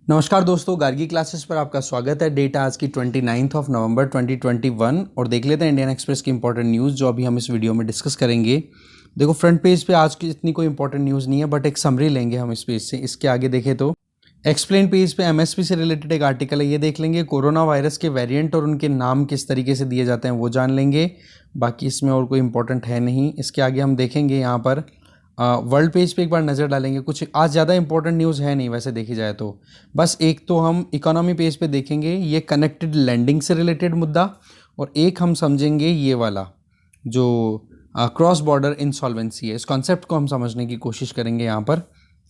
नमस्कार दोस्तों, गार्गी क्लासेस पर आपका स्वागत है। डेट आज की 29 नवंबर 2021 और देख लेते हैं इंडियन एक्सप्रेस की इंपॉर्टेंट न्यूज़ जो अभी हम इस वीडियो में डिस्कस करेंगे। देखो, फ्रंट पेज पे आज की इतनी कोई इंपॉर्टेंट न्यूज़ नहीं है, बट एक समरी लेंगे हम इस पेज से। इसके आगे देखें तो एक्सप्लेन पेज पे एमएसपी से रिलेटेड एक आर्टिकल है, ये देख लेंगे। कोरोना वायरस के वेरिएंट और उनके नाम किस तरीके से दिए जाते हैं वो जान लेंगे। बाकी इसमें और कोई इंपॉर्टेंट है नहीं। इसके आगे हम देखेंगे यहाँ पर वर्ल्ड पेज पे एक बार नज़र डालेंगे। कुछ आज ज़्यादा इंपॉर्टेंट न्यूज़ है नहीं वैसे देखी जाए तो। बस एक तो हम इकोनॉमी पेज पे देखेंगे, ये कनेक्टेड लैंडिंग से रिलेटेड मुद्दा, और एक हम समझेंगे ये वाला जो क्रॉस बॉर्डर इंसॉल्वेंसी है। इस कॉन्सेप्ट को हम समझने की कोशिश करेंगे यहाँ पर।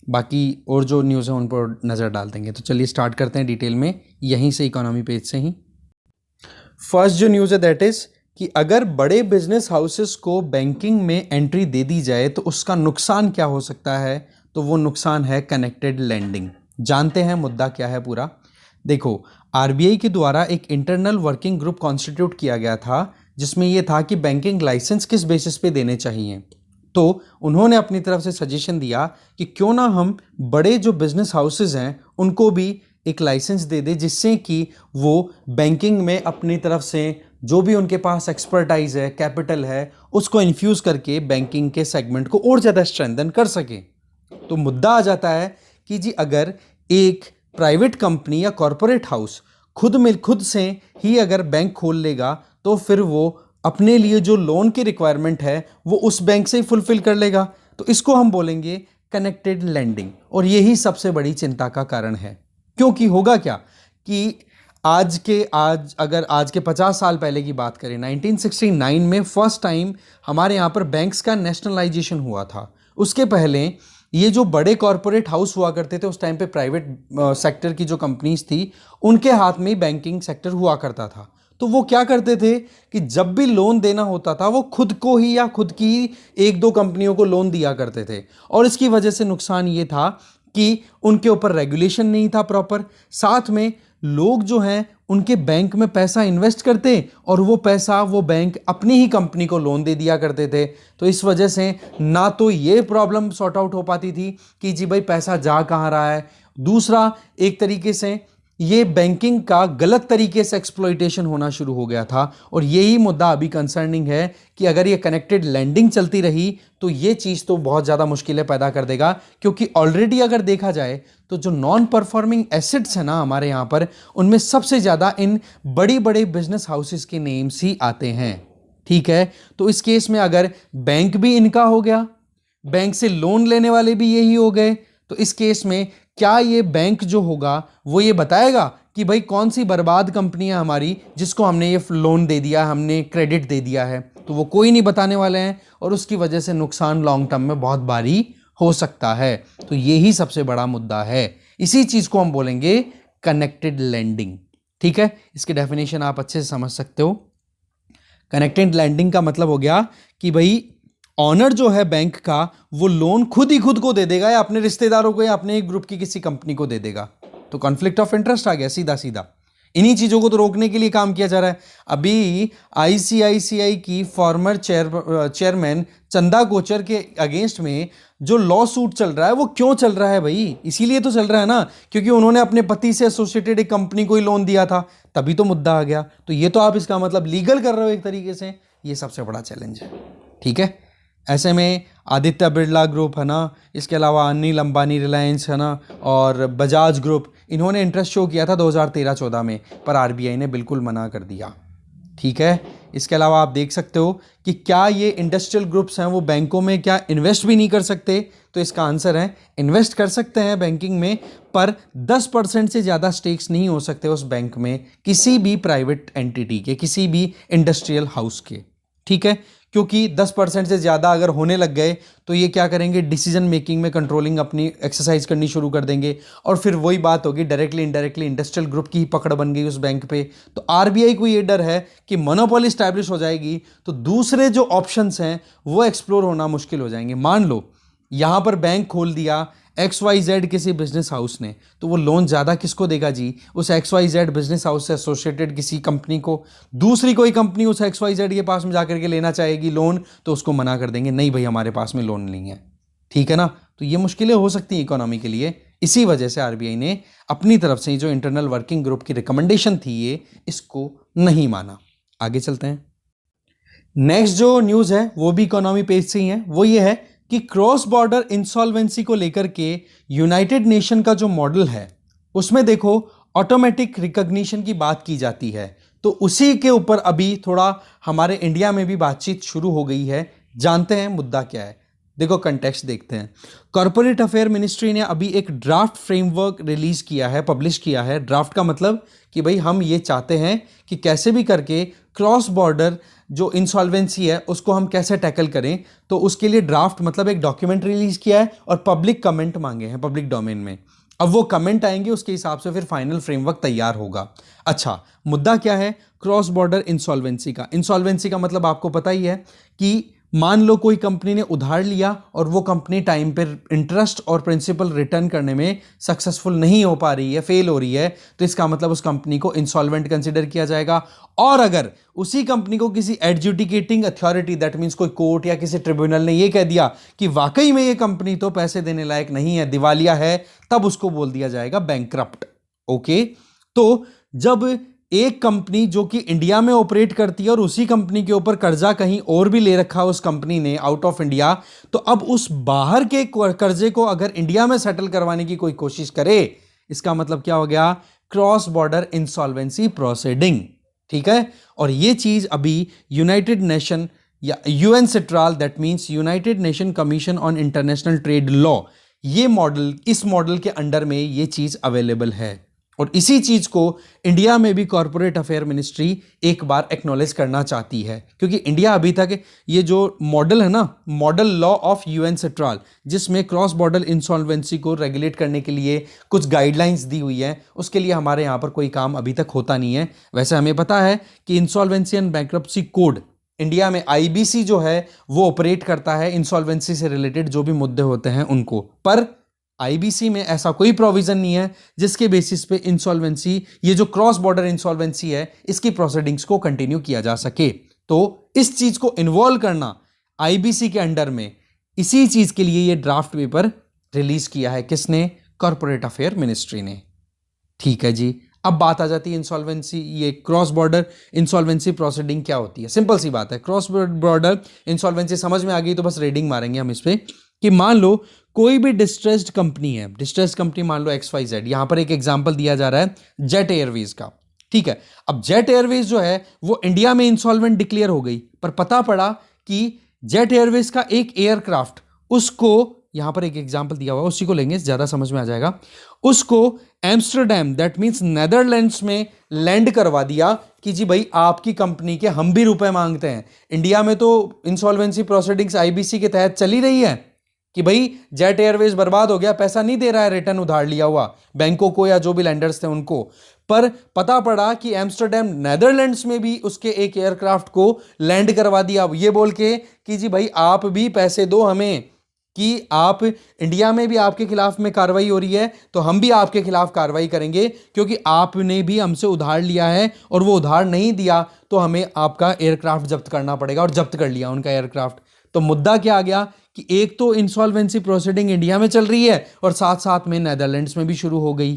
बाकी और जो न्यूज़ है उन पर नज़र डाल देंगे। तो चलिए स्टार्ट करते हैं डिटेल में, यहीं से इकोनॉमी पेज से ही। फर्स्ट जो न्यूज़ है दैट इज़ कि अगर बड़े बिजनेस हाउसेस को बैंकिंग में एंट्री दे दी जाए तो उसका नुकसान क्या हो सकता है। तो वो नुकसान है कनेक्टेड लैंडिंग। जानते हैं मुद्दा क्या है पूरा। देखो, आरबीआई के द्वारा एक इंटरनल वर्किंग ग्रुप कॉन्स्टिट्यूट किया गया था जिसमें यह था कि बैंकिंग लाइसेंस किस बेसिस पे देने चाहिए। तो उन्होंने अपनी तरफ से सजेशन दिया कि क्यों ना हम बड़े जो बिजनेस हाउसेस हैं उनको भी एक लाइसेंस दे दे, जिससे कि वो बैंकिंग में अपनी तरफ से जो भी उनके पास एक्सपर्टाइज है, कैपिटल है, उसको इन्फ्यूज़ करके बैंकिंग के सेगमेंट को और ज़्यादा स्ट्रेंथन कर सके। तो मुद्दा आ जाता है कि जी अगर एक प्राइवेट कंपनी या कॉरपोरेट हाउस खुद से ही अगर बैंक खोल लेगा तो फिर वो अपने लिए जो लोन की रिक्वायरमेंट है वो उस बैंक से ही फुलफिल कर लेगा। तो इसको हम बोलेंगे कनेक्टेड लैंडिंग, और यही सबसे बड़ी चिंता का कारण है। क्योंकि होगा क्या कि अगर आज के 50 साल पहले की बात करें, 1969 में फर्स्ट टाइम हमारे यहाँ पर बैंक्स का नेशनलाइजेशन हुआ था। उसके पहले ये जो बड़े कॉरपोरेट हाउस हुआ करते थे उस टाइम पे प्राइवेट सेक्टर की जो कंपनीज थी उनके हाथ में ही बैंकिंग सेक्टर हुआ करता था। तो वो क्या करते थे कि जब भी लोन देना होता था वो खुद को ही या खुद की एक दो कंपनियों को लोन दिया करते थे, और इसकी वजह से नुकसान ये था कि उनके ऊपर रेगुलेशन नहीं था प्रॉपर। साथ में लोग जो हैं उनके बैंक में पैसा इन्वेस्ट करते और वो पैसा वो बैंक अपनी ही कंपनी को लोन दे दिया करते थे। तो इस वजह से ना तो ये प्रॉब्लम सॉर्ट आउट हो पाती थी कि जी भाई पैसा जा कहाँ रहा है, दूसरा एक तरीके से ये बैंकिंग का गलत तरीके से एक्सप्लॉइटेशन होना शुरू हो गया था। और यही मुद्दा अभी कंसर्निंग है कि अगर ये कनेक्टेड लैंडिंग चलती रही तो ये चीज़ तो बहुत ज़्यादा मुश्किलें पैदा कर देगा। क्योंकि ऑलरेडी अगर देखा जाए तो जो नॉन परफॉर्मिंग एसेट्स है ना हमारे यहाँ पर, उनमें सबसे ज़्यादा इन बड़ी बड़े बिजनेस हाउसेस के नेम्स ही आते हैं। ठीक है, तो इस केस में अगर बैंक भी इनका हो गया, बैंक से लोन लेने वाले भी यही हो गए, तो इस केस में क्या ये बैंक जो होगा वो ये बताएगा कि भाई कौन सी बर्बाद कंपनी है हमारी जिसको हमने ये लोन दे दिया, हमने क्रेडिट दे दिया है। तो वो कोई नहीं बताने वाले हैं, और उसकी वजह से नुकसान लॉन्ग टर्म में बहुत भारी हो सकता है। तो यही सबसे बड़ा मुद्दा है। इसी चीज को हम बोलेंगे कनेक्टेड लैंडिंग। ठीक है, इसकी डेफिनेशन आप अच्छे से समझ सकते हो। कनेक्टेड लैंडिंग का मतलब हो गया कि भाई ऑनर जो है बैंक का वो लोन खुद ही खुद को दे देगा, या अपने रिश्तेदारों को या अपने एक ग्रुप की किसी कंपनी को दे देगा। तो कॉन्फ्लिक्ट ऑफ इंटरेस्ट आ गया सीधा सीधा। इन्हीं चीजों को तो रोकने के लिए काम किया जा रहा है। अभी आईसीआईसीआई की फॉर्मर चेयरमैन चंदा कोचर के अगेंस्ट में जो लॉ सूट चल रहा है वो क्यों चल रहा है भाई? इसीलिए तो चल रहा है ना, क्योंकि उन्होंने अपने पति से एसोसिएटेड एक कंपनी को ही लोन दिया था, तभी तो मुद्दा आ गया। तो ये तो आप इसका मतलब लीगल कर रहे हो एक तरीके से। ये सबसे बड़ा चैलेंज है। ठीक है, ऐसे में आदित्य बिरला ग्रुप है ना, इसके अलावा अनिल अंबानी रिलायंस है ना, और बजाज ग्रुप, इन्होंने इंटरेस्ट शो किया था 2013-14 में, पर आरबीआई ने बिल्कुल मना कर दिया। ठीक है, इसके अलावा आप देख सकते हो कि क्या ये इंडस्ट्रियल ग्रुप्स हैं वो बैंकों में क्या इन्वेस्ट भी नहीं कर सकते? तो इसका आंसर है इन्वेस्ट कर सकते हैं बैंकिंग में, पर 10% से ज़्यादा स्टेक्स नहीं हो सकते उस बैंक में किसी भी प्राइवेट एंटिटी के, किसी भी इंडस्ट्रियल हाउस के। ठीक है, क्योंकि 10% से ज़्यादा अगर होने लग गए तो ये क्या करेंगे, डिसीजन मेकिंग में कंट्रोलिंग अपनी एक्सरसाइज करनी शुरू कर देंगे, और फिर वही बात होगी डायरेक्टली इनडायरेक्टली इंडस्ट्रियल ग्रुप की ही पकड़ बन गई उस बैंक पे। तो आरबीआई को ये डर है कि मोनोपोली स्टैब्लिश हो जाएगी तो दूसरे जो ऑप्शंस हैं वो एक्सप्लोर होना मुश्किल हो जाएंगे। मान लो यहाँ पर बैंक खोल दिया XYZ किसी बिजनेस हाउस ने, तो वो लोन ज़्यादा किसको देगा जी? उस XYZ बिजनेस हाउस से एसोसिएटेड किसी कंपनी को। दूसरी कोई कंपनी उस XYZ के पास में जाकर के लेना चाहेगी लोन, तो उसको मना कर देंगे, नहीं भाई हमारे पास में लोन नहीं है। ठीक है ना, तो ये मुश्किलें हो सकती हैं इकोनॉमी के लिए, इसी वजह से आरबीआई ने अपनी तरफ से जो इंटरनल वर्किंग ग्रुप की रिकमेंडेशन थी ये इसको नहीं माना। आगे चलते हैं। नेक्स्ट जो न्यूज़ है वो भी इकोनॉमी पेज से ही है, वो ये है कि क्रॉस बॉर्डर इंसॉल्वेंसी को लेकर के यूनाइटेड नेशन का जो मॉडल है उसमें देखो ऑटोमेटिक रिकॉग्निशन की बात की जाती है, तो उसी के ऊपर अभी थोड़ा हमारे इंडिया में भी बातचीत शुरू हो गई है। जानते हैं मुद्दा क्या है, देखो कंटेक्स्ट देखते हैं। कॉर्पोरेट अफेयर मिनिस्ट्री ने अभी एक ड्राफ्ट फ्रेमवर्क रिलीज किया है, पब्लिश किया है। ड्राफ्ट का मतलब कि भाई हम ये चाहते हैं कि कैसे भी करके क्रॉस बॉर्डर जो इंसॉल्वेंसी है उसको हम कैसे टैकल करें, तो उसके लिए ड्राफ्ट मतलब एक डॉक्यूमेंट रिलीज किया है और पब्लिक कमेंट मांगे हैं पब्लिक डोमेन में। अब वो कमेंट आएंगे, उसके हिसाब से फिर फाइनल फ्रेमवर्क तैयार होगा। अच्छा, मुद्दा क्या है क्रॉस बॉर्डर इंसॉल्वेंसी का। इंसॉल्वेंसी का मतलब आपको पता ही है कि मान लो कोई कंपनी ने उधार लिया और वो कंपनी टाइम पर इंटरेस्ट और प्रिंसिपल रिटर्न करने में सक्सेसफुल नहीं हो पा रही है, फेल हो रही है, तो इसका मतलब उस कंपनी को इंसॉल्वेंट कंसिडर किया जाएगा। और अगर उसी कंपनी को किसी एडजुडिकेटिंग अथॉरिटी, दैट मींस कोई कोर्ट या किसी ट्रिब्यूनल ने ये कह दिया कि वाकई में ये कंपनी तो पैसे देने लायक नहीं है, दिवालिया है, तब उसको बोल दिया जाएगा बैंकरप्ट। ओके, तो जब एक कंपनी जो कि इंडिया में ऑपरेट करती है और उसी कंपनी के ऊपर कर्जा कहीं और भी ले रखा उस कंपनी ने आउट ऑफ इंडिया, तो अब उस बाहर के कर्जे को अगर इंडिया में सेटल करवाने की कोई कोशिश करे, इसका मतलब क्या हो गया क्रॉस बॉर्डर इंसॉल्वेंसी प्रोसीडिंग। ठीक है, और ये चीज अभी यूनाइटेड नेशन या UN central, that means United nation commission on international trade law, ये मॉडल, इस मॉडल के अंडर में ये चीज अवेलेबल है। और इसी चीज को इंडिया में भी कॉर्पोरेट अफेयर मिनिस्ट्री एक बार एक्नॉलेज करना चाहती है, क्योंकि इंडिया अभी तक ये जो मॉडल है ना, model law of UN central, जिसमें क्रॉस बॉर्डर इंसॉल्वेंसी को रेगुलेट करने के लिए कुछ गाइडलाइंस दी हुई है, उसके लिए हमारे यहाँ पर कोई काम अभी तक होता नहीं है। वैसे हमें पता है कि insolvency and bankruptcy code India में आईबीसी जो है वो ऑपरेट करता है इंसॉल्वेंसी से रिलेटेड जो भी मुद्दे होते हैं उनको, पर आईबीसी में ऐसा कोई प्रोविजन नहीं है जिसके बेसिस पे इंसॉल्वेंसी, ये जो क्रॉस बॉर्डर इंसॉल्वेंसी है, इसकी प्रोसीडिंग्स को कंटिन्यू किया जा सके। तो इस चीज को इन्वॉल्व करना आईबीसी के अंडर में, इसी चीज के लिए ये ड्राफ्ट पेपर रिलीज किया है किसने, कॉर्पोरेट अफेयर मिनिस्ट्री ने। ठीक है जी, अब बात आ जाती है इंसॉल्वेंसी, ये क्रॉस बॉर्डर इंसॉल्वेंसी प्रोसीडिंग क्या होती है। सिंपल सी बात है, क्रॉस बॉर्डर इंसॉल्वेंसी समझ में आ गई तो बस रीडिंग मारेंगे हम इस पे कि मान लो कोई भी डिस्ट्रेस्ड कंपनी है, डिस्ट्रेस्ड कंपनी मान लो XYZ, यहां पर एक एग्जांपल दिया जा रहा है जेट एयरवेज का। ठीक है, अब जेट एयरवेज जो है वो इंडिया में इंसॉल्वेंट डिक्लेयर हो गई, पर पता पड़ा कि जेट एयरवेज का एक एयरक्राफ्ट, उसको यहां पर एक एग्जांपल दिया हुआ है, उसी को लेंगे, ज्यादा समझ में आ जाएगा, उसको एम्स्टरडेम, दैट मींस नेदरलैंड्स में लैंड करवा दिया कि जी भाई आपकी कंपनी के हम भी रुपए मांगते हैं। इंडिया में तो इंसॉल्वेंसी प्रोसीडिंग्स आईबीसी के तहत चली रही है कि भाई जेट एयरवेज बर्बाद हो गया, पैसा नहीं दे रहा है रिटर्न उधार लिया हुआ बैंकों को या जो भी लैंडर्स थे उनको, पर पता पड़ा कि एम्स्टरडेम नेदरलैंड्स में भी उसके एक एयरक्राफ्ट को लैंड करवा दिया, ये बोल के कि जी भाई आप भी पैसे दो हमें, कि आप इंडिया में भी आपके खिलाफ में कार्रवाई हो रही है तो हम भी आपके खिलाफ कार्रवाई करेंगे, क्योंकि आपने भी हमसे उधार लिया है और वो उधार नहीं दिया तो हमें आपका एयरक्राफ्ट जब्त करना पड़ेगा, और जब्त कर लिया उनका एयरक्राफ्ट। तो मुद्दा क्या आ गया कि एक तो इंसॉल्वेंसी प्रोसीडिंग इंडिया में चल रही है और साथ साथ में नेदरलैंड्स में भी शुरू हो गई।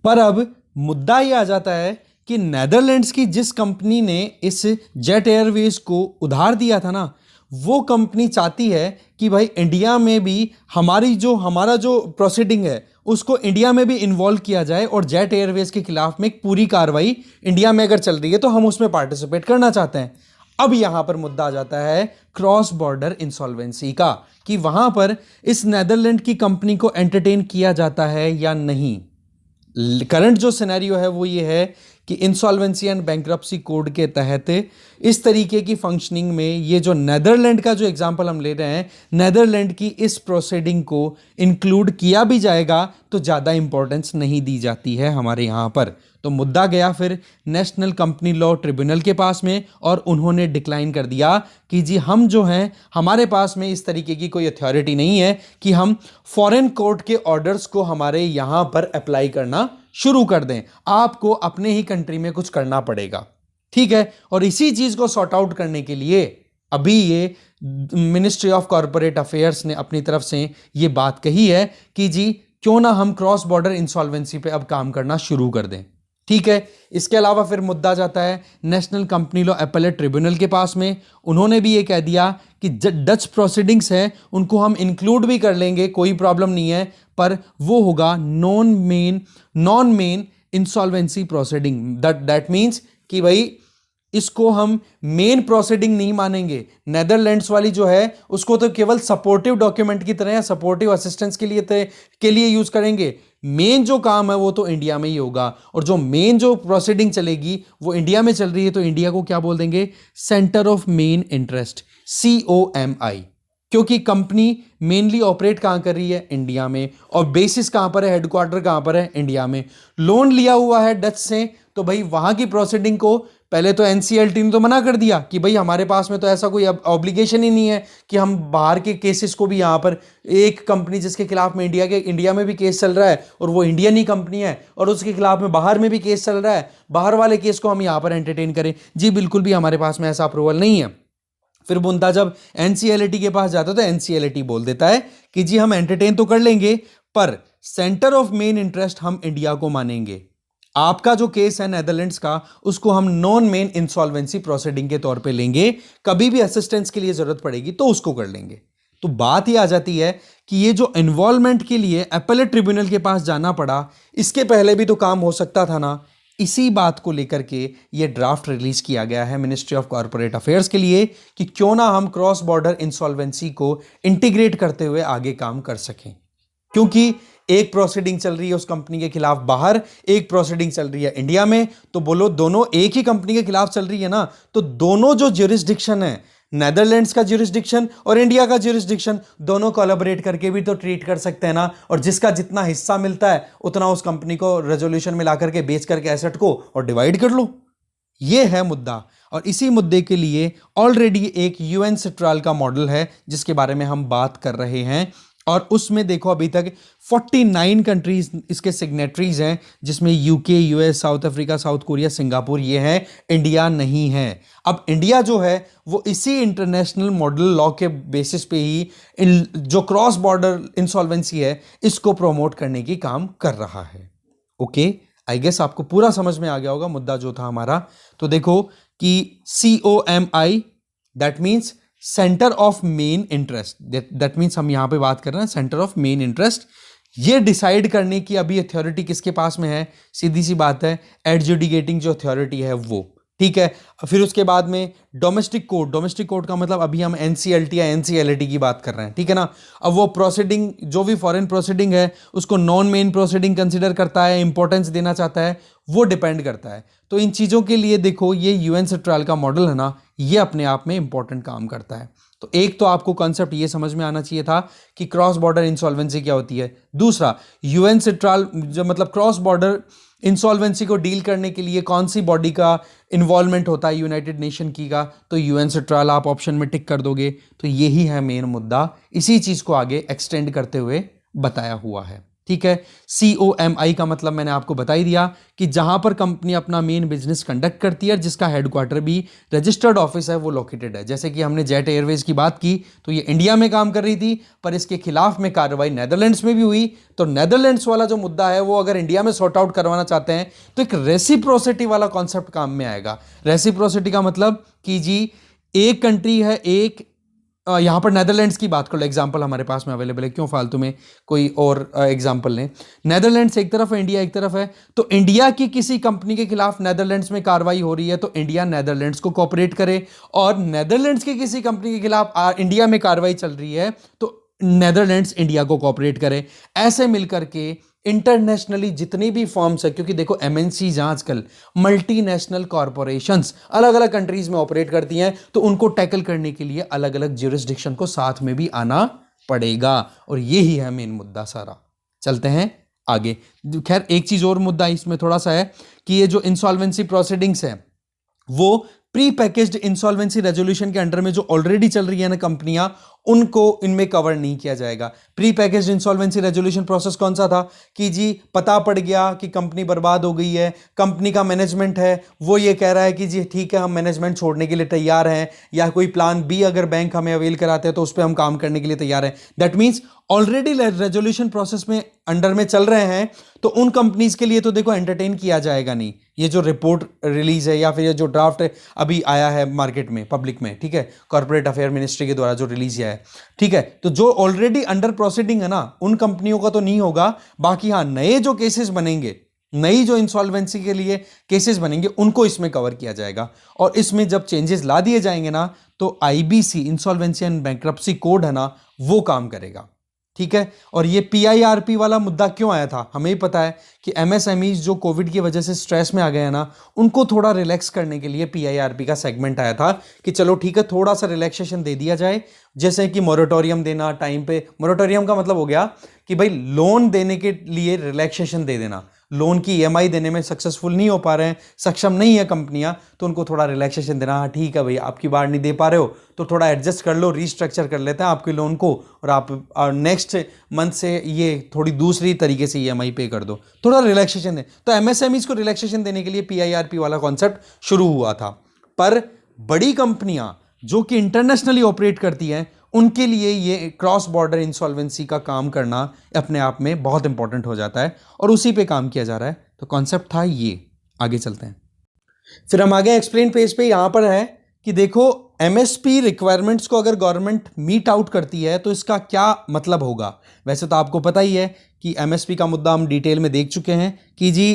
पर अब मुद्दा यह आ जाता है कि नेदरलैंड्स की जिस कंपनी ने इस जेट एयरवेज को उधार दिया था ना, वो कंपनी चाहती है कि भाई इंडिया में भी हमारा जो प्रोसीडिंग है उसको इंडिया में भी इन्वॉल्व किया जाए, और जेट एयरवेज के खिलाफ में एक पूरी कार्रवाई इंडिया में अगर चल रही है तो हम उसमें पार्टिसिपेट करना चाहते हैं। अब यहां पर मुद्दा आ जाता है क्रॉस बॉर्डर इंसॉल्वेंसी का, कि वहां पर इस नेदरलैंड की कंपनी को एंटरटेन किया जाता है या नहीं। करंट जो सिनेरियो है वो ये है कि इंसॉल्वेंसी एंड बैंक्रप्सी कोड के तहत इस तरीके की फंक्शनिंग में ये जो नेदरलैंड का जो एग्जांपल हम ले रहे हैं, नेदरलैंड की इस प्रोसीडिंग को इंक्लूड किया भी जाएगा तो ज़्यादा इंपॉर्टेंस नहीं दी जाती है हमारे यहाँ पर। तो मुद्दा गया फिर नेशनल कंपनी लॉ ट्रिब्यूनल के पास में, और उन्होंने डिक्लाइन कर दिया कि जी हम जो हैं, हमारे पास में इस तरीके की कोई अथॉरिटी नहीं है कि हम फॉरेन कोर्ट के ऑर्डर्स को हमारे यहाँ पर अप्लाई करना शुरू कर दें, आपको अपने ही कंट्री में कुछ करना पड़ेगा। ठीक है, और इसी चीज को सॉर्ट आउट करने के लिए अभी ये मिनिस्ट्री ऑफ कॉरपोरेट अफेयर्स ने अपनी तरफ से ये बात कही है कि जी क्यों ना हम क्रॉस बॉर्डर इंसॉल्वेंसी पे अब काम करना शुरू कर दें। ठीक है, इसके अलावा फिर मुद्दा जाता है national company law appellate tribunal के पास में। उन्होंने भी ये कह दिया कि डच प्रोसीडिंग्स है उनको हम इंक्लूड भी कर लेंगे, कोई प्रॉब्लम नहीं है, पर वो होगा non main insolvency proceeding. That means कि भाई इसको हम मेन प्रोसीडिंग नहीं मानेंगे। नेदरलैंड्स वाली जो है उसको तो केवल सपोर्टिव डॉक्यूमेंट की तरह या सपोर्टिव असिस्टेंस के लिए यूज करेंगे। मेन जो काम है वो तो इंडिया में ही होगा, और जो मेन जो प्रोसीडिंग चलेगी वो इंडिया में चल रही है, तो इंडिया को क्या बोल देंगे? Centre of main interest, COMI। क्योंकि कंपनी मेनली ऑपरेट कहां कर रही है? इंडिया में, और बेसिस कहां पर है? हेडक्वार्टर कहां पर है? इंडिया में। लोन लिया हुआ है डच से, तो भाई वहां की प्रोसीडिंग को पहले तो NCLT ने तो मना कर दिया कि भाई हमारे पास में तो ऐसा कोई ऑब्लिगेशन ही नहीं है कि हम बाहर के केसेस को भी यहां पर, एक कंपनी जिसके खिलाफ में इंडिया में भी केस चल रहा है और वो इंडियन ही कंपनी है और उसके खिलाफ में बाहर में भी केस चल रहा है, बाहर वाले केस को हम यहां पर एंटरटेन करें? जी बिल्कुल भी हमारे पास में ऐसा अप्रूवल नहीं है। फिर बुंदा जब NCLT के पास जाता है तो NCLT बोल देता है कि जी हम एंटरटेन तो कर लेंगे, पर सेंटर ऑफ मेन इंटरेस्ट हम इंडिया को मानेंगे। आपका जो केस है नेदरलैंड्स का, उसको हम नॉन मेन इंसॉल्वेंसी प्रोसीडिंग के तौर पे लेंगे, कभी भी असिस्टेंस के लिए जरूरत पड़ेगी तो उसको कर लेंगे। तो बात ही आ जाती है कि ये जो इन्वॉल्वमेंट के लिए एपेलेट ट्रिब्यूनल के पास जाना पड़ा, इसके पहले भी तो काम हो सकता था ना। इसी बात को लेकर के ये ड्राफ्ट रिलीज किया गया है मिनिस्ट्री ऑफ कॉरपोरेट अफेयर्स के लिए कि क्यों ना हम क्रॉस बॉर्डर इंसॉल्वेंसी को इंटीग्रेट करते हुए आगे काम कर सकें। क्योंकि एक प्रोसीडिंग चल रही है उस कंपनी के खिलाफ बाहर, एक प्रोसीडिंग चल रही है इंडिया में, तो बोलो दोनों एक ही कंपनी के खिलाफ चल रही है ना, तो दोनों जो ज्यूरिसडिक्शन है, नेदरलैंड्स का ज्यूरिसडिक्शन और इंडिया का ज्यूरिसडिक्शन, दोनों कोलैबोरेट करके भी तो ट्रीट कर सकते हैं ना। और जिसका जितना हिस्सा मिलता है उतना उस कंपनी को रेजोल्यूशन में ला करके बेच करके एसेट को और डिवाइड कर लो। ये है मुद्दा, और इसी मुद्दे के लिए ऑलरेडी एक UN सिट्राल का मॉडल है जिसके बारे में हम बात कर रहे हैं, और उसमें देखो अभी तक 49 कंट्रीज इसके सिग्नेटरीज हैं, जिसमें UK, US, south Africa, south Korea, Singapore ये है, इंडिया नहीं है। अब इंडिया जो है वो इसी इंटरनेशनल मॉडल लॉ के बेसिस पे ही जो क्रॉस बॉर्डर इंसॉल्वेंसी है इसको प्रमोट करने की काम कर रहा है। ओके, आई गेस आपको पूरा समझ में आ गया होगा मुद्दा जो था हमारा। तो देखो कि COMI that means centre of main interest, that means हम यहां पे बात कर रहे हैं सेंटर ऑफ मेन इंटरेस्ट। ये डिसाइड करने की अभी अथॉरिटी किसके पास में है? सीधी सी बात है, एडजुडिकेटिंग जो अथॉरिटी है वो। ठीक है, फिर उसके बाद में डोमेस्टिक कोर्ट का मतलब अभी हम NCLT या NCLAT की बात कर रहे हैं, ठीक है ना। अब वो प्रोसीडिंग जो भी फॉरेन प्रोसीडिंग है उसको नॉन मेन प्रोसीडिंग कंसीडर करता है, इंपॉर्टेंस देना चाहता है, वो डिपेंड करता है। तो इन चीज़ों के लिए देखो ये UN सिट्राल का मॉडल है ना, ये अपने आप में इंपॉर्टेंट काम करता है। तो एक तो आपको कॉन्सेप्ट ये समझ में आना चाहिए था कि क्रॉस बॉर्डर इंसॉल्वेंसी क्या होती है। दूसरा, UN सिट्राल जो मतलब क्रॉस बॉर्डर इंसॉल्वेंसी को डील करने के लिए कौन सी बॉडी का इन्वॉल्वमेंट होता है, यूनाइटेड नेशन की का, तो UN सिट्राल आप ऑप्शन में टिक कर दोगे। तो यही है मेन मुद्दा, इसी चीज़ को आगे एक्सटेंड करते हुए बताया हुआ है। ठीक है, COMI का मतलब मैंने आपको बता ही दिया कि जहां पर कंपनी अपना मेन बिजनेस कंडक्ट करती है, जिसका हेडक्वार्टर भी रजिस्टर्ड ऑफिस है वो लोकेटेड है। जैसे कि हमने जेट एयरवेज की बात की तो ये इंडिया में काम कर रही थी, पर इसके खिलाफ में कार्रवाई नेदरलैंड्स में भी हुई। तो नेदरलैंड्स वाला जो मुद्दा है वो अगर इंडिया में सॉर्ट आउट करवाना चाहते हैं तो एक रेसिप्रोसिटी वाला कॉन्सेप्ट काम में आएगा। रेसिप्रोसिटी का मतलब कि जी एक कंट्री है, एक यहाँ पर नेदरलैंड्स की बात कर लो, एग्जांपल हमारे पास में अवेलेबल है, क्यों फालतू में कोई और एग्जांपल लें। नेदरलैंड्स एक तरफ है, इंडिया एक तरफ है, तो इंडिया की किसी कंपनी के खिलाफ नेदरलैंड्स में कार्रवाई हो रही है तो इंडिया नेदरलैंड्स को कोऑपरेट करे, और नेदरलैंड्स की किसी कंपनी के खिलाफ इंडिया में कार्रवाई चल रही है तो नेदरलैंड्स इंडिया को कोऑपरेट करे। ऐसे मिलकर के इंटरनेशनली जितनी भी फॉर्म्स है, क्योंकि देखो MNCs आजकल मल्टीनेशनल कॉरपोरेशंस अलग अलग कंट्रीज में ऑपरेट करती हैं, तो उनको टैकल करने के लिए अलग अलग ज्यूरिसडिक्शन को साथ में भी आना पड़ेगा, और यही है मेन मुद्दा सारा। चलते हैं आगे। खैर एक चीज और मुद्दा इसमें थोड़ा सा है कि ये जो इंसॉल्वेंसी प्रोसीडिंग्स है वो प्री पैकेज्ड इंसॉल्वेंसी रेजोल्यूशन के अंडर में जो ऑलरेडी चल रही है ना कंपनियां, उनको इनमें कवर नहीं किया जाएगा। Pre packaged insolvency resolution process कौन सा था कि जी पता पड़ गया कि कंपनी बर्बाद हो गई है, कंपनी का मैनेजमेंट है वो ये कह रहा है कि जी ठीक है हम मैनेजमेंट छोड़ने के लिए तैयार हैं, या कोई प्लान बी अगर बैंक हमें अवेल कराते हैं तो उस पर हम काम करने के लिए तैयार हैं। That means already resolution process में अंडर में चल रहे हैं, तो उन कंपनीज के लिए तो देखो एंटरटेन किया जाएगा नहीं। ये जो रिपोर्ट रिलीज है या फिर ये जो ड्राफ्ट अभी आया है मार्केट में पब्लिक में, ठीक है, कॉर्पोरेट अफेयर मिनिस्ट्री के द्वारा जो रिलीज किया है, ठीक है, तो जो ऑलरेडी अंडर प्रोसीडिंग है ना उन कंपनियों का तो नहीं होगा। बाकी हाँ नए जो केसेस बनेंगे, नई जो इंसॉल्वेंसी के लिए केसेस बनेंगे उनको इसमें कवर किया जाएगा। और इसमें जब चेंजेस ला दिए जाएंगे ना तो IBC insolvency and bankruptcy code है ना वो काम करेगा, ठीक है। और ये पीआईआरपी वाला मुद्दा क्यों आया था, हमें ही पता है कि एमएसएमईज जो कोविड की वजह से स्ट्रेस में आ गए हैं ना, उनको थोड़ा रिलैक्स करने के लिए पीआईआरपी का सेगमेंट आया था कि चलो ठीक है थोड़ा सा रिलैक्सेशन दे दिया जाए, जैसे कि मोरेटोरियम देना टाइम पे। मोरेटोरियम का मतलब हो गया कि भाई लोन देने के लिए रिलैक्सेशन दे देना, लोन की ईएमआई देने में सक्सेसफुल नहीं हो पा रहे हैं, सक्षम नहीं है कंपनियां, तो उनको थोड़ा रिलैक्सेशन देना। हाँ ठीक है भाई आपकी बार नहीं दे पा रहे हो तो थोड़ा एडजस्ट कर लो, रीस्ट्रक्चर कर लेते हैं आपके लोन को और आप नेक्स्ट मंथ से ये थोड़ी दूसरी तरीके से ईएमआई पे कर दो, थोड़ा रिलैक्सेशन दे। तो एमएसएमईज को रिलैक्सेशन देने के लिए पीआईआरपी वाला कॉन्सेप्ट शुरू हुआ था। पर बड़ी कंपनियां जो कि इंटरनेशनली ऑपरेट करती हैं उनके लिए ये क्रॉस बॉर्डर इंसॉल्वेंसी का काम करना अपने आप में बहुत इंपॉर्टेंट हो जाता है और उसी पे काम किया जा रहा है। तो कॉन्सेप्ट था ये। आगे चलते हैं, फिर हम आगे एक्सप्लेन पेज पे यहां पर है कि देखो एमएसपी रिक्वायरमेंट्स को अगर गवर्नमेंट मीट आउट करती है तो इसका क्या मतलब होगा। वैसे तो आपको पता ही है कि एमएसपी का मुद्दा हम डिटेल में देख चुके हैं कि जी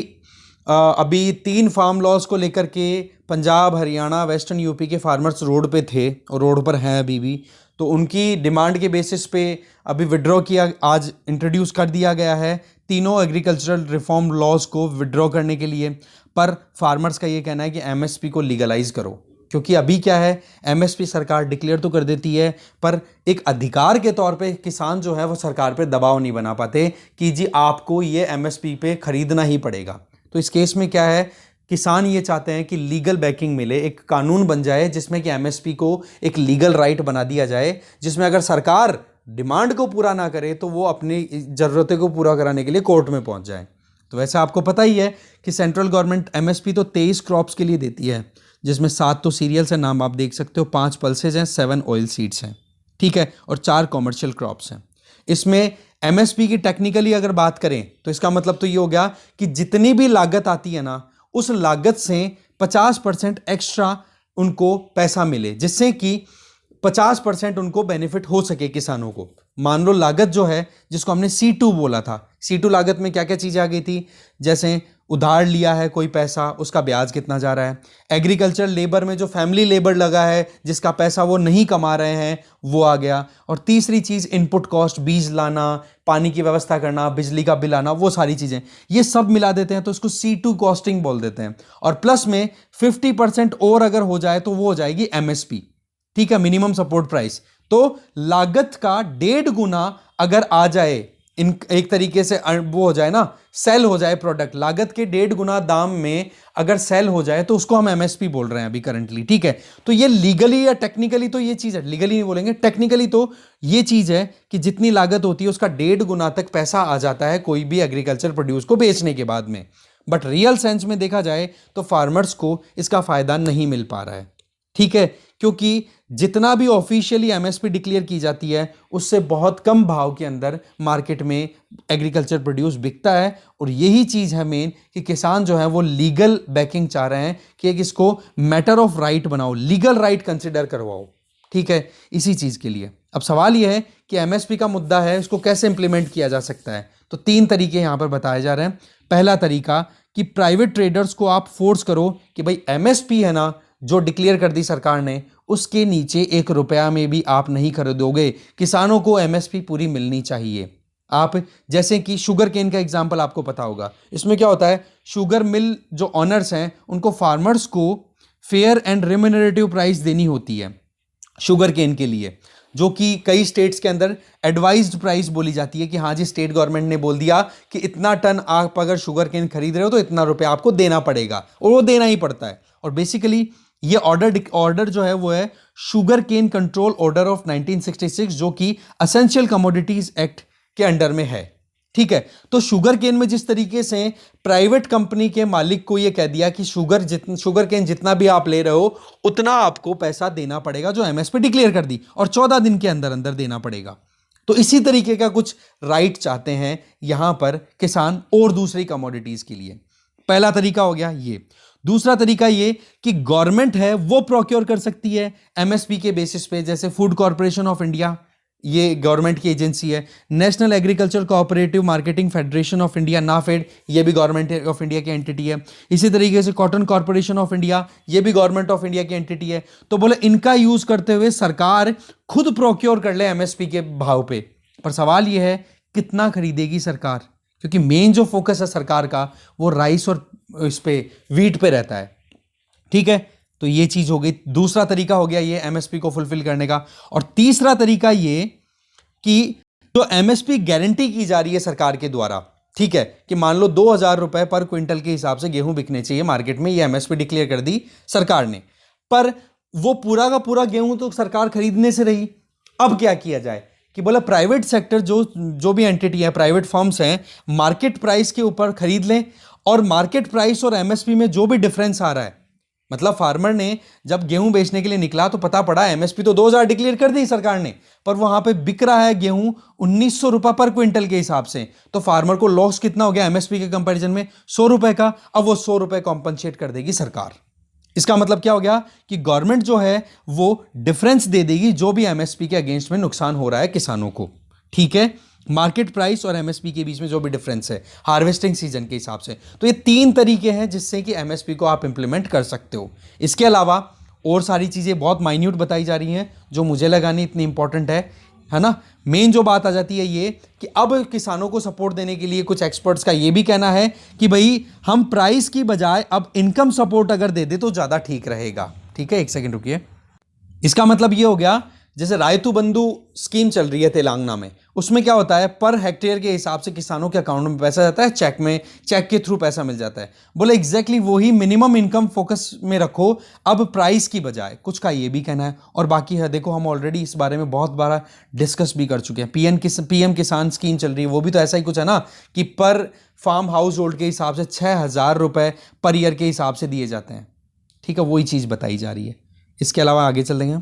अभी 3 फार्म लॉज को लेकर के पंजाब हरियाणा वेस्टर्न यूपी के फार्मर्स रोड पे थे और रोड पर हैं अभी भी, तो उनकी डिमांड के बेसिस पे अभी विड्रॉ किया, आज इंट्रोड्यूस कर दिया गया है तीनों एग्रीकल्चरल रिफॉर्म लॉज को विड्रॉ करने के लिए। पर फार्मर्स का ये कहना है कि एमएसपी को लीगलाइज करो, क्योंकि अभी क्या है एमएसपी सरकार डिक्लेयर तो कर देती है पर एक अधिकार के तौर पे किसान जो है वो सरकार पे दबाव नहीं बना पाते कि जी आपको ये एमएसपी पे खरीदना ही पड़ेगा। तो इस केस में क्या है, किसान ये चाहते हैं कि लीगल बैकिंग मिले, एक कानून बन जाए जिसमें कि एमएसपी को एक लीगल राइट बना दिया जाए, जिसमें अगर सरकार डिमांड को पूरा ना करे तो वो अपनी ज़रूरतों को पूरा कराने के लिए कोर्ट में पहुंच जाए। तो वैसे आपको पता ही है कि सेंट्रल गवर्नमेंट एमएसपी तो 23 क्रॉप्स के लिए देती है, जिसमें 7 तो सीरियल्स हैं, नाम आप देख सकते हो, 5 पल्सेज हैं, 7 ऑयल सीड्स हैं, ठीक है, और 4 कॉमर्शियल क्रॉप्स हैं। इसमें एमएसपी की टेक्निकली अगर बात करें तो इसका मतलब तो ये हो गया कि जितनी भी लागत आती है ना उस लागत से 50% एक्स्ट्रा उनको पैसा मिले, जिससे कि 50% उनको बेनिफिट हो सके किसानों को। मान लो लागत जो है जिसको हमने C2 बोला था, C2 लागत में क्या क्या चीज़ें आ गई थी, जैसे उधार लिया है कोई पैसा उसका ब्याज कितना जा रहा है, एग्रीकल्चर लेबर में जो फैमिली लेबर लगा है जिसका पैसा वो नहीं कमा रहे हैं वो आ गया, और तीसरी चीज़ इनपुट कॉस्ट, बीज लाना, पानी की व्यवस्था करना, बिजली का बिल आना, वो सारी चीज़ें ये सब मिला देते हैं तो इसको C2 कॉस्टिंग बोल देते हैं। और प्लस में 50% और अगर हो जाए तो वो हो जाएगी MSP, ठीक है, मिनिमम सपोर्ट प्राइस। तो लागत का 1.5 गुना अगर आ जाए, इन एक तरीके से वो हो जाए ना, सेल हो जाए प्रोडक्ट, लागत के 1.5 गुना दाम में अगर सेल हो जाए तो उसको हम एमएसपी बोल रहे हैं अभी करंटली, ठीक है। तो ये लीगली या टेक्निकली तो ये चीज है, लीगली नहीं बोलेंगे, टेक्निकली तो ये चीज है कि जितनी लागत होती है उसका 1.5 गुना तक पैसा आ जाता है कोई भी एग्रीकल्चर प्रोड्यूस को बेचने के बाद में। बट रियल सेंस में देखा जाए तो फार्मर्स को इसका फायदा नहीं मिल पा रहा है, ठीक है, क्योंकि जितना भी ऑफिशियली एमएसपी डिक्लेयर की जाती है उससे बहुत कम भाव के अंदर मार्केट में एग्रीकल्चर प्रोड्यूस बिकता है। और यही चीज़ है मेन कि किसान जो है वो लीगल बैकिंग चाह रहे हैं कि एक इसको मैटर ऑफ राइट बनाओ, लीगल राइट कंसिडर करवाओ, ठीक है, इसी चीज़ के लिए। अब सवाल यह है कि एमएसपी का मुद्दा है, इसको कैसे इंप्लीमेंट किया जा सकता है। तो 3 तरीके यहाँ पर बताए जा रहे हैं। पहला तरीका कि प्राइवेट ट्रेडर्स को आप फोर्स करो कि भाई एमएसपी है ना जो डिक्लेयर कर दी सरकार ने, उसके नीचे 1 रुपया में भी आप नहीं खरीदोगे, किसानों को एमएसपी पूरी मिलनी चाहिए। आप जैसे कि शुगर केन का एग्जांपल आपको पता होगा, इसमें क्या होता है, शुगर मिल जो ऑनर्स हैं उनको फार्मर्स को फेयर एंड रिम्यूनरेटिव प्राइस देनी होती है शुगर केन के लिए, जो कि कई स्टेट्स के अंदर एडवाइज्ड प्राइस बोली जाती है कि हाँ जी स्टेट गवर्नमेंट ने बोल दिया कि इतना टन आप अगर शुगर केन खरीद रहे हो तो इतना रुपया आपको देना पड़ेगा, और वो देना ही पड़ता है। और बेसिकली ये ऑर्डर जो है वो है sugar cane control order of 1966, जो कि असेंशियल कमोडिटीज एक्ट के अंडर में है। ठीक है, तो शुगर केन में जिस तरीके से प्राइवेट कंपनी के मालिक को यह कह दिया कि शुगर केन जितना भी आप ले रहे हो उतना आपको पैसा देना पड़ेगा, जो एमएसपी डिक्लेयर कर दी, और 14 दिन के अंदर अंदर देना पड़ेगा। तो इसी तरीके का कुछ राइट चाहते हैं यहां पर किसान और दूसरी कमोडिटीज के लिए। पहला तरीका हो गया ये। दूसरा तरीका ये कि गवर्नमेंट है वो प्रोक्योर कर सकती है एमएसपी के बेसिस पे, जैसे फूड कॉर्पोरेशन ऑफ इंडिया, ये गवर्नमेंट की एजेंसी है। National agriculture cooperative marketing federation of India, NAFED, ये भी गवर्नमेंट ऑफ इंडिया की एंटिटी है। इसी तरीके से कॉटन कॉर्पोरेशन ऑफ इंडिया, ये भी गवर्नमेंट ऑफ इंडिया की एंटिटी है। तो बोले इनका यूज करते हुए सरकार खुद प्रोक्योर कर ले एमएसपी के भाव पे। पर सवाल यह है कितना खरीदेगी सरकार, क्योंकि मेन जो फोकस है सरकार का वो राइस और इस पे वीट पे रहता है। ठीक है, तो ये चीज हो गई। दूसरा तरीका हो गया ये एमएसपी को फुलफिल करने का। और तीसरा तरीका ये कि जो एमएसपी गारंटी की जा रही है सरकार के द्वारा, ठीक है, कि मान लो 2000 रुपए पर क्विंटल के हिसाब से गेहूं बिकने चाहिए मार्केट में, ये एमएसपी डिक्लेयर कर दी सरकार ने, पर वो पूरा का पूरा गेहूं तो सरकार खरीदने से रही। अब क्या किया जाए कि बोला प्राइवेट सेक्टर जो भी एंटिटी है, प्राइवेट फर्म्स हैं, मार्केट प्राइस के ऊपर खरीद लें, और मार्केट प्राइस और एमएसपी में जो भी डिफरेंस आ रहा है, मतलब फार्मर ने जब गेहूं बेचने के लिए निकला तो पता पड़ा एमएसपी तो 2000 डिक्लेयर कर दी सरकार ने, पर वहां पे बिक रहा है गेहूं 1900 रुपए पर क्विंटल के हिसाब से। तो फार्मर को लॉस कितना हो गया एमएसपी के कंपैरिजन में? 100 रुपए का। अब वो 100 रुपए कॉम्पनसेट कर देगी सरकार। इसका मतलब क्या हो गया कि गवर्नमेंट जो है वो डिफरेंस दे देगी जो भी एमएसपी के अगेंस्ट में नुकसान हो रहा है किसानों को। ठीक है, मार्केट प्राइस और एमएसपी के बीच में जो भी डिफरेंस है हार्वेस्टिंग सीजन के हिसाब से। तो ये 3 तरीके हैं जिससे कि एमएसपी को आप इंप्लीमेंट कर सकते हो। इसके अलावा और सारी चीज़ें बहुत माइन्यूट बताई जा रही हैं जो मुझे लगा नहीं इतनी इंपॉर्टेंट है ना। मेन जो बात आ जाती है ये कि अब किसानों को सपोर्ट देने के लिए कुछ एक्सपर्ट्स का ये भी कहना है कि भाई हम प्राइस की बजाय अब इनकम सपोर्ट अगर दे दे तो ज़्यादा ठीक रहेगा। ठीक है, एक सेकेंड रुकिए। इसका मतलब ये हो गया जैसे रायतू बंधु स्कीम चल रही है तेलंगाना में, उसमें क्या होता है पर हेक्टेयर के हिसाब से किसानों के अकाउंट में पैसा जाता है, चेक के थ्रू पैसा मिल जाता है। बोले एग्जैक्टली वही मिनिमम इनकम फोकस में रखो अब प्राइस की बजाय, कुछ का ये भी कहना है। और बाकी है देखो हम ऑलरेडी इस बारे में बहुत बार डिस्कस भी कर चुके हैं। पीएम किसान स्कीम चल रही है, वो भी तो ऐसा ही कुछ है ना कि पर फार्म हाउस होल्ड के हिसाब से 6000 रुपये पर ईयर के हिसाब से दिए जाते हैं। ठीक है, वही चीज़ बताई जा रही है। इसके अलावा आगे चल देंगे।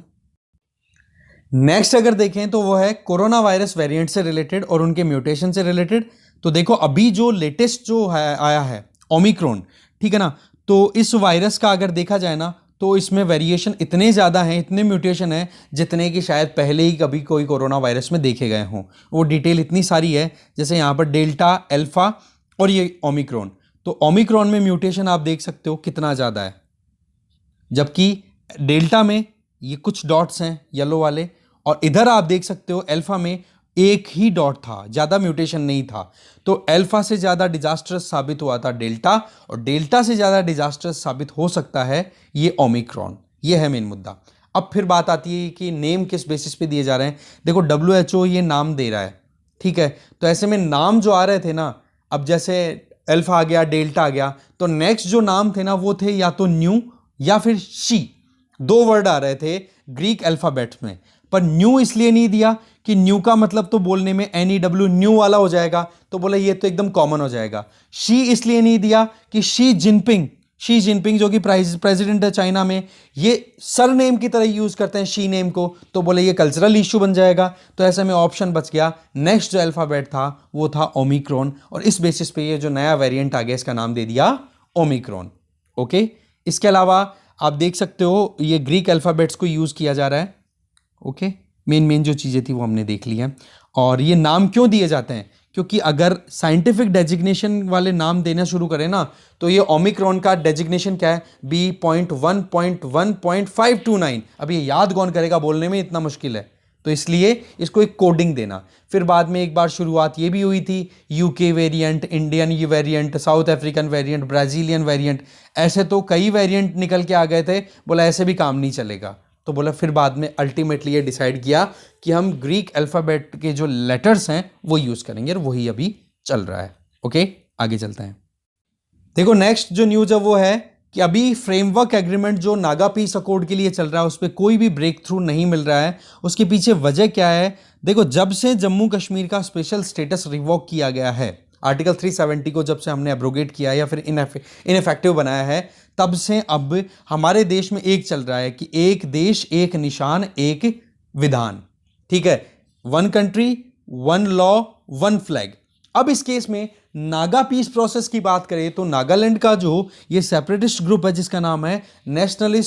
नेक्स्ट अगर देखें तो वो है कोरोना वायरस वेरिएंट से रिलेटेड और उनके म्यूटेशन से रिलेटेड। तो देखो अभी जो लेटेस्ट जो है आया है ओमिक्रॉन, ठीक है ना, तो इस वायरस का अगर देखा जाए ना तो इसमें वेरिएशन इतने ज़्यादा हैं, इतने म्यूटेशन हैं जितने कि शायद पहले ही कभी कोई कोरोना वायरस में देखे गए हों। वो डिटेल इतनी सारी है, जैसे यहाँ पर डेल्टा, अल्फा और ये ओमिक्रॉन। तो ओमिक्रॉन में म्यूटेशन आप देख सकते हो कितना ज़्यादा है, जबकि डेल्टा में ये कुछ डॉट्स हैं येलो वाले, और इधर आप देख सकते हो अल्फा में एक ही डॉट था, ज़्यादा म्यूटेशन नहीं था। तो अल्फा से ज़्यादा डिजास्टरस साबित हुआ था डेल्टा, और डेल्टा से ज़्यादा डिजास्टरस साबित हो सकता है ये ओमिक्रॉन। ये है मेन मुद्दा। अब फिर बात आती है कि नेम किस बेसिस पे दिए जा रहे हैं। देखो WHO ये नाम दे रहा है, ठीक है, तो ऐसे में नाम जो आ रहे थे ना, अब जैसे अल्फा आ गया, डेल्टा आ गया, तो नेक्स्ट जो नाम थे ना वो थे या तो न्यू या फिर शी। 2 वर्ड आ रहे थे ग्रीक अल्फाबेट में, पर न्यू इसलिए नहीं दिया कि न्यू का मतलब तो बोलने में NEW न्यू वाला हो जाएगा, तो बोले ये तो एकदम कॉमन हो जाएगा। शी इसलिए नहीं दिया कि शी जिनपिंग जो कि प्रेसिडेंट है चाइना में, ये सर नेम की तरह यूज करते हैं शी नेम को, तो बोले ये कल्चरल इश्यू बन जाएगा। तो ऐसे में ऑप्शन बच गया, नेक्स्ट जो अल्फाबेट था वो था ओमिक्रॉन, और इस बेसिस पे ये जो नया वेरिएंट आ गया इसका नाम दे दिया ओमिक्रॉन। ओके, इसके अलावा आप देख सकते हो ये ग्रीक अल्फाबेट्स को यूज किया जा रहा है। ओके, मेन जो चीज़ें थी वो हमने देख ली हैं। और ये नाम क्यों दिए जाते हैं? क्योंकि अगर साइंटिफिक डेजिग्नेशन वाले नाम देना शुरू करें ना, तो ये ओमिक्रॉन का डेजिग्नेशन क्या है, B.1.1.529। अब ये याद कौन करेगा, बोलने में इतना मुश्किल है, तो इसलिए इसको एक कोडिंग देना। फिर बाद में एक बार शुरुआत ये भी हुई थी, UK वेरिएंट, इंडियन ये variant, south African variant, Brazilian variant, ऐसे तो कई वेरिएंट निकल के आ गए थे। बोला ऐसे भी काम नहीं चलेगा, तो बोला फिर बाद में अल्टीमेटली ये डिसाइड किया कि हम ग्रीक अल्फ़ाबेट के जो लेटर्स हैं वो यूज़ करेंगे, और वही अभी चल रहा है। ओके, आगे चलते हैं। देखो नेक्स्ट जो न्यूज़ है वो है कि अभी फ्रेमवर्क एग्रीमेंट जो नागा पीस अकॉर्ड के लिए चल रहा है उस पर कोई भी ब्रेक थ्रू नहीं मिल रहा है। उसके पीछे वजह क्या है? देखो, जब से जम्मू कश्मीर का स्पेशल स्टेटस रिवॉक किया गया है, आर्टिकल 370 को जब से हमने एब्रोगेट किया है या फिर इनफेक्टिव बनाया है, तब से अब हमारे देश में एक चल रहा है कि एक देश एक निशान एक विधान, ठीक है, one country one law one flag. अब इस केस में नागा पीस प्रोसेस की बात करें तो नागालैंड का जो ये सेपरेटिस्ट ग्रुप है जिसका नाम है national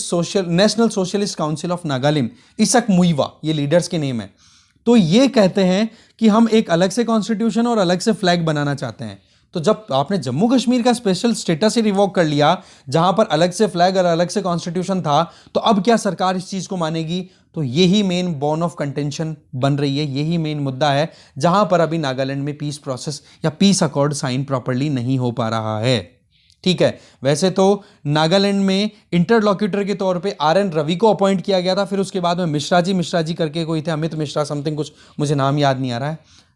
socialist council of Nagaland, इसक मुइवा, ये लीडर्स के नेम है। तो ये कहते हैं कि हम एक अलग से कॉन्स्टिट्यूशन और अलग से फ्लैग बनाना चाहते हैं। तो जब आपने जम्मू कश्मीर का स्पेशल स्टेटस ही रिवोक कर लिया, जहां पर अलग से फ्लैग और अलग से कॉन्स्टिट्यूशन था, तो अब क्या सरकार इस चीज को मानेगी? तो यही मेन बोन ऑफ कंटेंशन बन रही है, यही मेन मुद्दा है जहां पर अभी नागालैंड में पीस प्रोसेस या पीस अकॉर्ड साइन प्रॉपरली नहीं हो पा रहा है। ठीक है, वैसे तो नागालैंड में इंटरलॉक्यूटर के तौर पे RN रवि को अपॉइंट किया गया था, फिर उसके बाद में मिश्रा जी करके कोई थे, अमित मिश्रा समथिंग, कुछ मुझे नाम याद नहीं आ रहा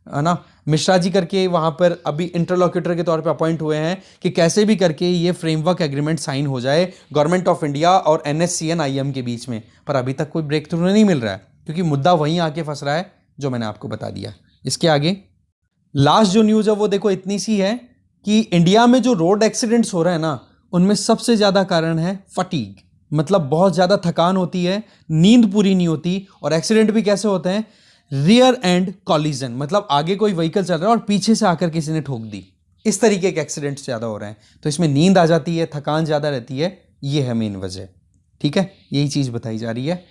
है ना, मिश्रा जी करके वहां पर अभी इंटरलॉक्यूटर के तौर पे अपॉइंट हुए हैं कि कैसे भी करके ये फ्रेमवर्क एग्रीमेंट साइन हो जाए गवर्नमेंट ऑफ इंडिया और NSCN IM के बीच में। पर अभी तक कोई ब्रेक थ्रू नहीं मिल रहा है क्योंकि मुद्दा वहीं आके फंस रहा है जो मैंने आपको बता दिया। इसके आगे लास्ट जो न्यूज़ है वो देखो इतनी सी है कि इंडिया में जो रोड एक्सीडेंट्स हो रहे हैं ना, उनमें सबसे ज़्यादा कारण है फटीग, मतलब बहुत ज़्यादा थकान होती है, नींद पूरी नहीं होती। और एक्सीडेंट भी कैसे होते हैं? रियर एंड कॉलिजन, मतलब आगे कोई व्हीकल चल रहा है और पीछे से आकर किसी ने ठोक दी, इस तरीके के एक्सीडेंट्स ज़्यादा हो रहे हैं। तो इसमें नींद आ जाती है, थकान ज़्यादा रहती है, ये है मेन वजह। ठीक है, यही चीज़ बताई जा रही है।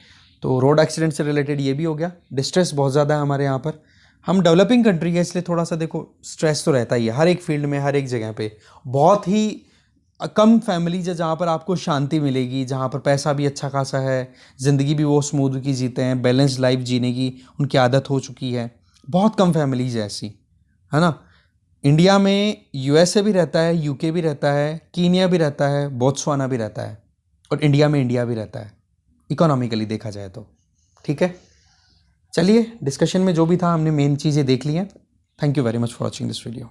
तो रोड एक्सीडेंट से रिलेटेड ये भी हो गया। डिस्ट्रेस बहुत ज़्यादा है हमारे यहाँ पर, हम डेवलपिंग कंट्री है इसलिए थोड़ा सा देखो स्ट्रेस तो रहता ही है हर एक फील्ड में, हर एक जगह पे। बहुत ही कम फैमिलीज है जहाँ पर आपको शांति मिलेगी, जहाँ पर पैसा भी अच्छा खासा है, ज़िंदगी भी वो स्मूथ की जीते हैं, बैलेंस लाइफ जीने की उनकी आदत हो चुकी है। बहुत कम फैमिलीज है ऐसी, है ना। इंडिया में USA भी रहता है, UK भी रहता है, कीनिया भी रहता है, बोत्सवाना भी रहता है, और इंडिया में इंडिया भी रहता है इकोनॉमिकली देखा जाए तो। ठीक है, चलिए डिस्कशन में जो भी था हमने मेन चीज़ें देख ली हैं। Thank you very much for watching this video.